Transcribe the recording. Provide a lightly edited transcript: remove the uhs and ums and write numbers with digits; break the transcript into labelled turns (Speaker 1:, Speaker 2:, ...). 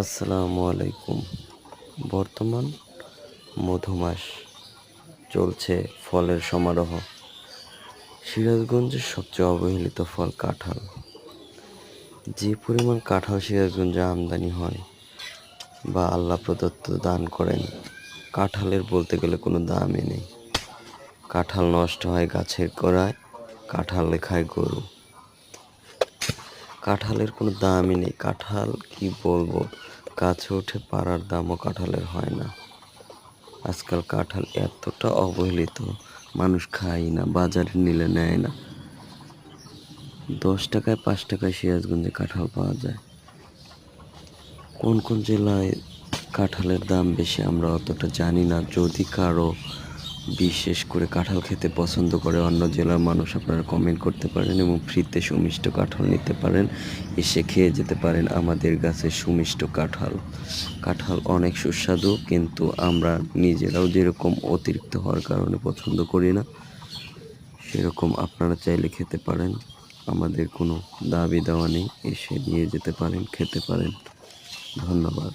Speaker 1: আসসালামু আলাইকুম। বর্তমান মধুমাস চলছে ফলের সমারোহ। সিরাজগঞ্জের সবচেয়ে অবহেলিত ফল কাঁঠাল। যে পরিমাণ কাঁঠাল সিরাজগঞ্জে আমদানি হয় বা আল্লাহ প্রদত্ত দান করেন, কাঁঠালের বলতে গেলে কোনো দামই নেই। কাঁঠাল নষ্ট হয় গাছের গোড়ায়, কাঁঠালে খায় গরু। কাঁঠালের কোনো দামই নেই। কাঁঠাল কি বলবো, গাছে ওঠে পাড়ার দামও কাঁঠালের হয় না। আজকাল কাঁঠাল এতটা অবহেলিত, মানুষ খায়ই না, বাজারে নিলে নেয় না। 10 টাকায় 5 টাকায় সিরাজগঞ্জে কাঁঠাল পাওয়া যায়। কোন কোন জেলায় কাঁঠালের দাম বেশি আমরা অতটা জানি না। যদি কারো বিশেষ করে কাঁঠাল খেতে পছন্দ করে অন্য জেলার মানুষ, আপনারা কমেন্ট করতে পারেন এবং ফ্রিতে সুমিষ্ট কাঁঠাল নিতে পারেন। এসে খেয়ে যেতে পারেন আমাদের গাছের সুমিষ্ট কাঁঠাল। কাঁঠাল অনেক সুস্বাদু, কিন্তু আমরা নিজেরাও যেরকম অতিরিক্ত হওয়ার কারণে পছন্দ করি না, সেরকম আপনারা চাইলে খেতে পারেন। আমাদের কোনো দাবি দেওয়া নেই, এসে নিয়ে যেতে পারেন, খেতে পারেন। ধন্যবাদ।